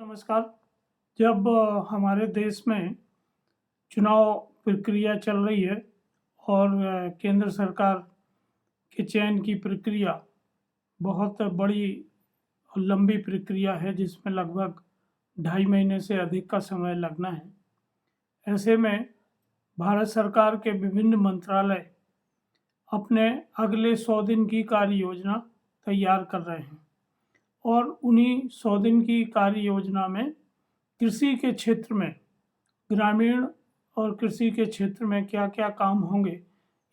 नमस्कार। जब हमारे देश में चुनाव प्रक्रिया चल रही है और केंद्र सरकार के चयन की प्रक्रिया बहुत बड़ी और लंबी प्रक्रिया है, जिसमें लगभग 2.5 महीने से अधिक का समय लगना है। ऐसे में भारत सरकार के विभिन्न मंत्रालय अपने अगले 100 दिन की कार्य योजना तैयार कर रहे हैं और उन्हीं 100 दिन की कार्य योजना में कृषि के क्षेत्र में, ग्रामीण और कृषि के क्षेत्र में क्या क्या काम होंगे,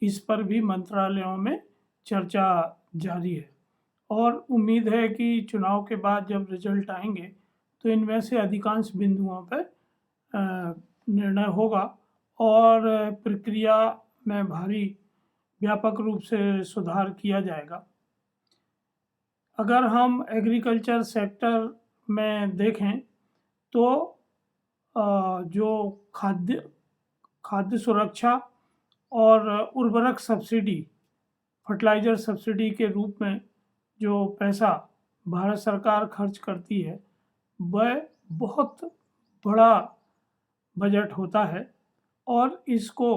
इस पर भी मंत्रालयों में चर्चा जारी है। और उम्मीद है कि चुनाव के बाद जब रिजल्ट आएंगे तो इनमें से अधिकांश बिंदुओं पर निर्णय होगा और प्रक्रिया में भारी व्यापक रूप से सुधार किया जाएगा। अगर हम एग्रीकल्चर सेक्टर में देखें तो जो खाद्य सुरक्षा और उर्वरक सब्सिडी, फर्टिलाइज़र सब्सिडी के रूप में जो पैसा भारत सरकार खर्च करती है, वह बहुत बड़ा बजट होता है और इसको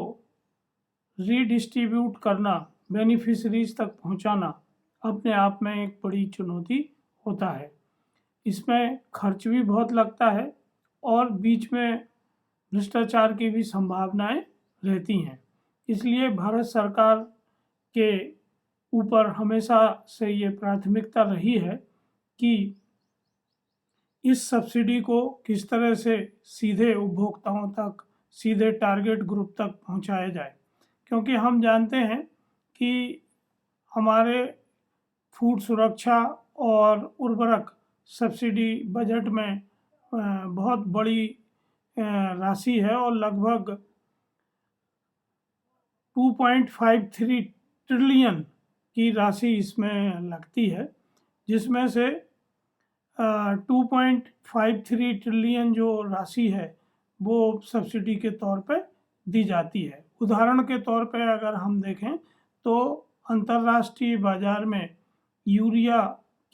रीडिस्ट्रीब्यूट करना, बेनिफिशरीज तक पहुंचाना अपने आप में एक बड़ी चुनौती होता है। इसमें खर्च भी बहुत लगता है और बीच में भ्रष्टाचार की भी संभावनाएं रहती हैं। इसलिए भारत सरकार के ऊपर हमेशा से ये प्राथमिकता रही है कि इस सब्सिडी को किस तरह से सीधे उपभोक्ताओं तक, सीधे टारगेट ग्रुप तक पहुंचाया जाए, क्योंकि हम जानते हैं कि हमारे फूड सुरक्षा और उर्वरक सब्सिडी बजट में बहुत बड़ी राशि है और लगभग 2.53 ट्रिलियन की राशि इसमें लगती है, जिसमें से 2.53 ट्रिलियन जो राशि है वो सब्सिडी के तौर पर दी जाती है। उदाहरण के तौर पर अगर हम देखें तो अंतर्राष्ट्रीय बाज़ार में यूरिया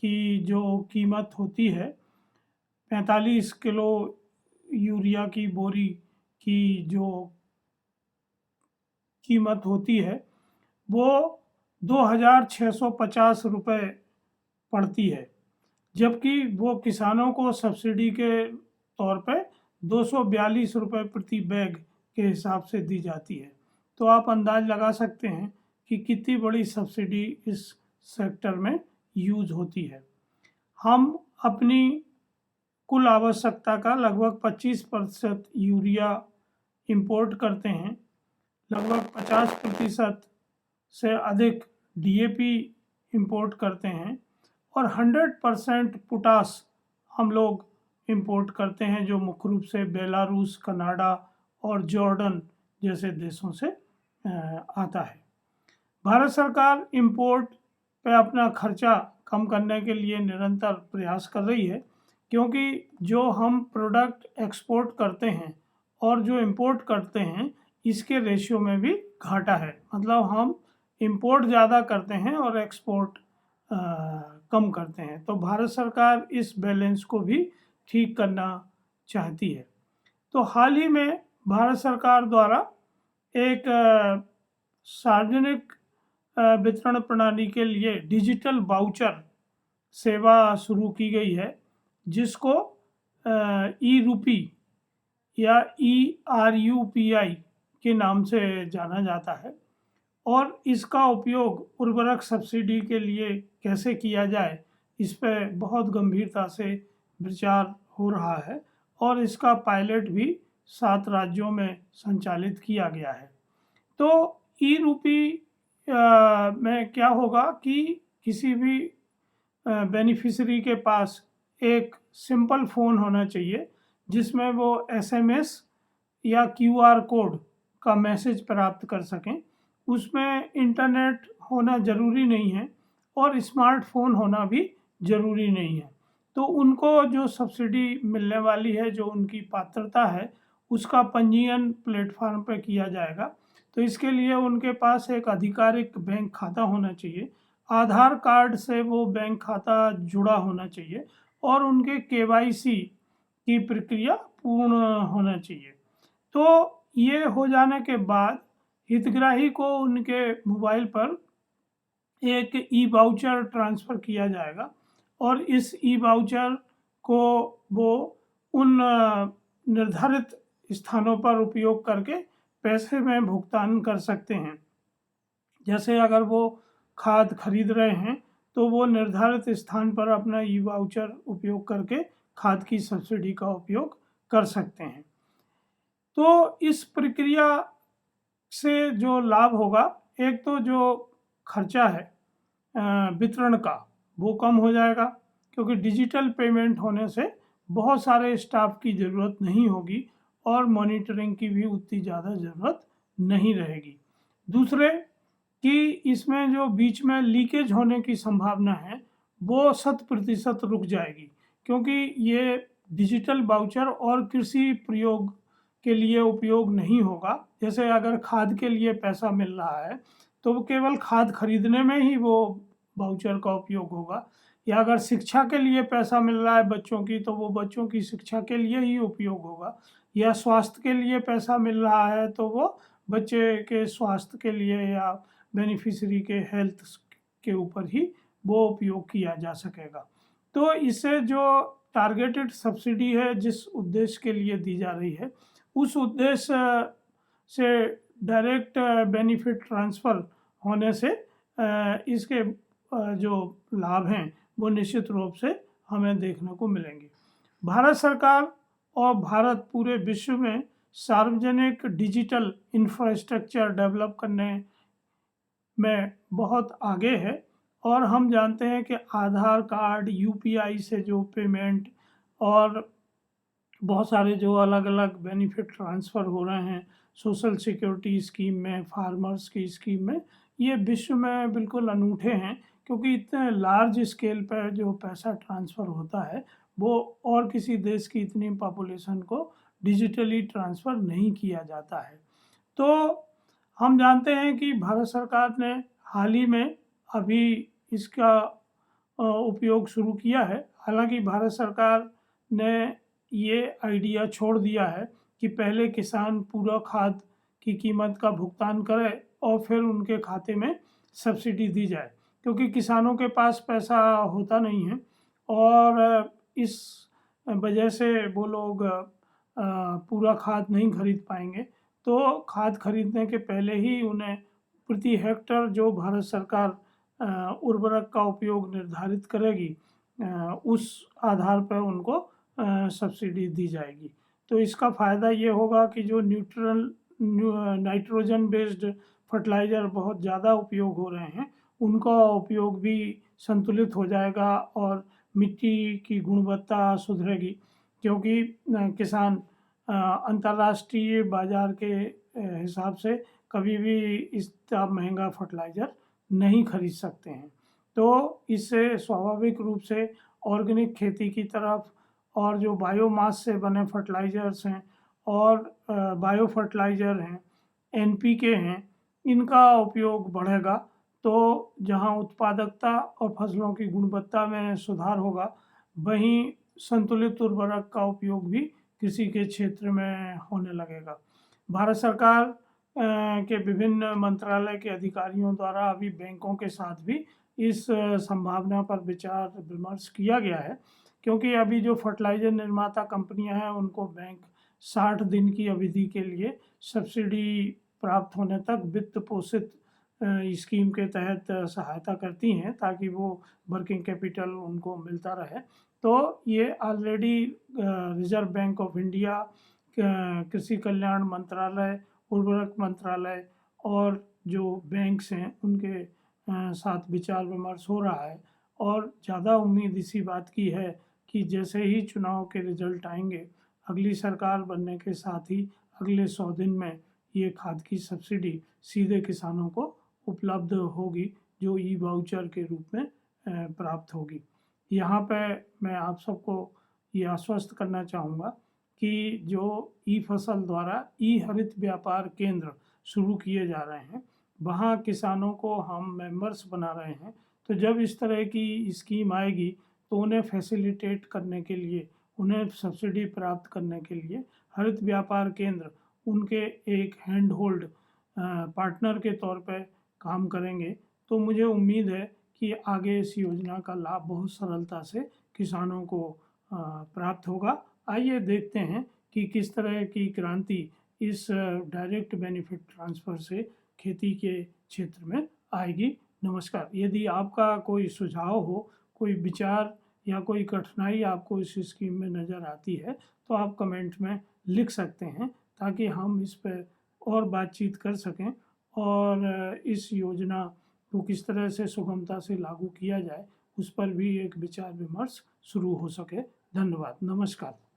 की जो कीमत होती है, 45 किलो यूरिया की बोरी की जो कीमत होती है वो 2,650 रुपये पड़ती है, जबकि वो किसानों को सब्सिडी के तौर पे 242 रुपये प्रति बैग के हिसाब से दी जाती है। तो आप अंदाज लगा सकते हैं कि कितनी बड़ी सब्सिडी इस सेक्टर में यूज होती है। हम अपनी कुल आवश्यकता का लगभग 25% यूरिया इंपोर्ट करते हैं, लगभग 50% से अधिक डीएपी इंपोर्ट करते हैं और 100% पोटास हम लोग इंपोर्ट करते हैं, जो मुख्य रूप से बेलारूस, कनाडा और जॉर्डन जैसे देशों से आता है। भारत सरकार इंपोर्ट पे अपना खर्चा कम करने के लिए निरंतर प्रयास कर रही है, क्योंकि जो हम प्रोडक्ट एक्सपोर्ट करते हैं और जो इंपोर्ट करते हैं, इसके रेशियो में भी घाटा है। मतलब हम इंपोर्ट ज़्यादा करते हैं और एक्सपोर्ट कम करते हैं। तो भारत सरकार इस बैलेंस को भी ठीक करना चाहती है। तो हाल ही में भारत सरकार द्वारा एक सार्वजनिक वितरण प्रणाली के लिए डिजिटल वाउचर सेवा शुरू की गई है, जिसको ई रूपी या ERUPI के नाम से जाना जाता है और इसका उपयोग उर्वरक सब्सिडी के लिए कैसे किया जाए, इस पर बहुत गंभीरता से विचार हो रहा है और इसका पायलट भी 7 राज्यों में संचालित किया गया है। तो ई रूपी में क्या होगा कि किसी भी बेनिफिशरी के पास एक सिंपल फ़ोन होना चाहिए, जिसमें वो SMS या QR कोड का मैसेज प्राप्त कर सकें। उसमें इंटरनेट होना ज़रूरी नहीं है और स्मार्टफोन होना भी ज़रूरी नहीं है। तो उनको जो सब्सिडी मिलने वाली है, जो उनकी पात्रता है, उसका पंजीयन प्लेटफॉर्म पर किया जाएगा। तो इसके लिए उनके पास एक आधिकारिक बैंक खाता होना चाहिए, आधार कार्ड से वो बैंक खाता जुड़ा होना चाहिए और उनके KYC की प्रक्रिया पूर्ण होना चाहिए। तो ये हो जाने के बाद हितग्राही को उनके मोबाइल पर एक ई वाउचर ट्रांसफ़र किया जाएगा और इस ई वाउचर को वो उन निर्धारित स्थानों पर उपयोग करके पैसे में भुगतान कर सकते हैं। जैसे अगर वो खाद खरीद रहे हैं तो वो निर्धारित स्थान पर अपना ई वाउचर उपयोग करके खाद की सब्सिडी का उपयोग कर सकते हैं। तो इस प्रक्रिया से जो लाभ होगा, एक तो जो खर्चा है वितरण का वो कम हो जाएगा, क्योंकि डिजिटल पेमेंट होने से बहुत सारे स्टाफ की ज़रूरत नहीं होगी और मॉनिटरिंग की भी उतनी ज़्यादा ज़रूरत नहीं रहेगी। दूसरे कि इसमें जो बीच में लीकेज होने की संभावना है वो 100% रुक जाएगी, क्योंकि ये डिजिटल वाउचर और कृषि प्रयोग के लिए उपयोग नहीं होगा। जैसे अगर खाद के लिए पैसा मिल रहा है तो वो केवल खाद खरीदने में ही वो वाउचर का उपयोग होगा, या अगर शिक्षा के लिए पैसा मिल रहा है बच्चों की तो वो बच्चों की शिक्षा के लिए ही उपयोग होगा, या स्वास्थ्य के लिए पैसा मिल रहा है तो वो बच्चे के स्वास्थ्य के लिए या बेनिफिशरी के हेल्थ के ऊपर ही वो उपयोग किया जा सकेगा। तो इससे जो टारगेटेड सब्सिडी है जिस उद्देश्य के लिए दी जा रही है उस उद्देश्य से डायरेक्ट बेनिफिट ट्रांसफ़र होने से इसके जो लाभ हैं वो निश्चित रूप से हमें देखने को मिलेंगे। भारत सरकार और भारत पूरे विश्व में सार्वजनिक डिजिटल इंफ्रास्ट्रक्चर डेवलप करने में बहुत आगे है, और हम जानते हैं कि आधार कार्ड, यूपीआई से जो पेमेंट और बहुत सारे जो अलग अलग बेनिफिट ट्रांसफ़र हो रहे हैं सोशल सिक्योरिटी स्कीम में, फार्मर्स की स्कीम में, ये विश्व में बिल्कुल अनूठे हैं, क्योंकि इतने लार्ज स्केल पर जो पैसा ट्रांसफ़र होता है वो और किसी देश की इतनी पॉपुलेशन को डिजिटली ट्रांसफ़र नहीं किया जाता है। तो हम जानते हैं कि भारत सरकार ने हाल ही में अभी इसका उपयोग शुरू किया है। हालांकि भारत सरकार ने ये आइडिया छोड़ दिया है कि पहले किसान पूरा खाद की कीमत का भुगतान करें और फिर उनके खाते में सब्सिडी दी जाए, क्योंकि किसानों के पास पैसा होता नहीं है और इस वजह से वो लोग पूरा खाद नहीं खरीद पाएंगे। तो खाद खरीदने के पहले ही उन्हें प्रति हेक्टर जो भारत सरकार उर्वरक का उपयोग निर्धारित करेगी उस आधार पर उनको सब्सिडी दी जाएगी। तो इसका फ़ायदा ये होगा कि जो नाइट्रोजन बेस्ड फर्टिलाइज़र बहुत ज़्यादा उपयोग हो रहे हैं उनका उपयोग भी संतुलित हो जाएगा और मिट्टी की गुणवत्ता सुधरेगी, क्योंकि किसान अंतर्राष्ट्रीय बाज़ार के हिसाब से कभी भी इतना महंगा फर्टिलाइज़र नहीं खरीद सकते हैं। तो इससे स्वाभाविक रूप से ऑर्गेनिक खेती की तरफ और जो बायोमास से बने फर्टिलाइज़र्स हैं और बायो फर्टिलाइज़र हैं, एनपीके हैं, इनका उपयोग बढ़ेगा। तो जहां उत्पादकता और फसलों की गुणवत्ता में सुधार होगा, वहीं संतुलित उर्वरक का उपयोग भी कृषि के क्षेत्र में होने लगेगा। भारत सरकार के विभिन्न मंत्रालय के अधिकारियों द्वारा अभी बैंकों के साथ भी इस संभावना पर विचार विमर्श किया गया है, क्योंकि अभी जो फर्टिलाइज़र निर्माता कंपनियां हैं उनको बैंक 60 दिन की अवधि के लिए सब्सिडी प्राप्त होने तक वित्त पोषित स्कीम के तहत सहायता करती हैं ताकि वो वर्किंग कैपिटल उनको मिलता रहे। तो ये already reserve bank of India, कृषि कल्याण मंत्रालय, उर्वरक मंत्रालय और जो बैंक्स हैं उनके साथ विचार विमर्श हो रहा है, और ज़्यादा उम्मीद इसी बात की है कि जैसे ही चुनाव के रिजल्ट आएंगे, अगली सरकार बनने के साथ ही अगले 100 दिन में ये खाद की सब्सिडी सीधे किसानों को उपलब्ध होगी, जो ई वाउचर के रूप में प्राप्त होगी। यहाँ पे मैं आप सबको ये आश्वस्त करना चाहूँगा कि जो ई फसल द्वारा ई हरित व्यापार केंद्र शुरू किए जा रहे हैं वहाँ किसानों को हम मेंबर्स बना रहे हैं। तो जब इस तरह की स्कीम आएगी तो उन्हें फैसिलिटेट करने के लिए उन्हें सब्सिडी प्राप्त करने के लिए हरित व्यापार केंद्र उनके एक हैंड होल्ड पार्टनर के तौर पर काम करेंगे। तो मुझे उम्मीद है कि आगे इस योजना का लाभ बहुत सरलता से किसानों को प्राप्त होगा। आइए देखते हैं कि किस तरह की क्रांति इस डायरेक्ट बेनिफिट ट्रांसफ़र से खेती के क्षेत्र में आएगी। नमस्कार। यदि आपका कोई सुझाव हो, कोई विचार या कोई कठिनाई आपको इस स्कीम में नज़र आती है तो आप कमेंट में लिख सकते हैं, ताकि हम इस पर और बातचीत कर सकें और इस योजना को किस तरह से सुगमता से लागू किया जाए उस पर भी एक विचार विमर्श शुरू हो सके। धन्यवाद। नमस्कार।